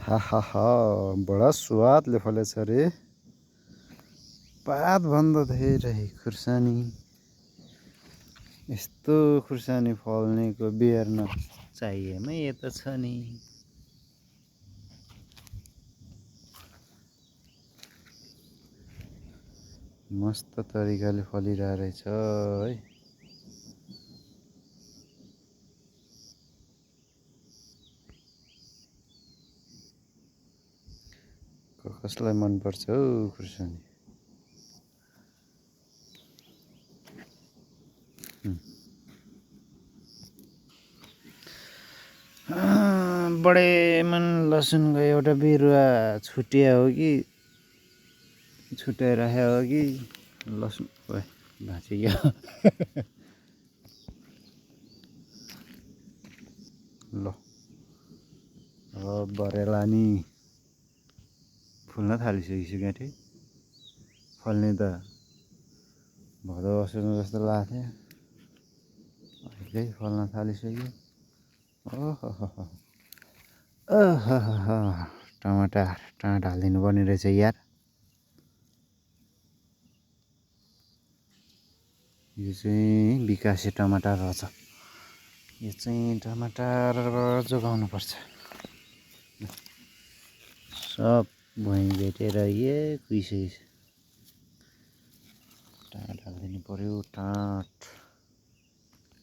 हा हा हा बडा स्वादले फलेछ रे। पातभन्दा धेरै खुर्सानी। यस्तो खुर्सानी फल्नेको बिहेर्न चाहिएमै यता छ नि। मस्त तरिकाले फलिरहेको रहेछ है। कसलाई मनपर्छ हौ खुर्सानी। बडे मन लसुनको एउटा बिरुवा छुट्या हो कि छुट्याइराखेको हो कि लसुन भाँचियो। ल अब बरेला नि फुल्न थालिसकेपछि गाँठे फल्ने त भदौ असोजमा जस्तो लाग्थ्यो अहिले फल्न थालिसक्यो। ओहो टमाटर हालिदिनु पर्ने रहेछ यार। यो चाहिँ विकासे टमाटर रहेछ। यो चाहिँ टमाटर जोगाउनु पर्छ। सब भुइँ भेटेर कुहिसकेछ। टाँट हालिदिनु पर्यो टाँट।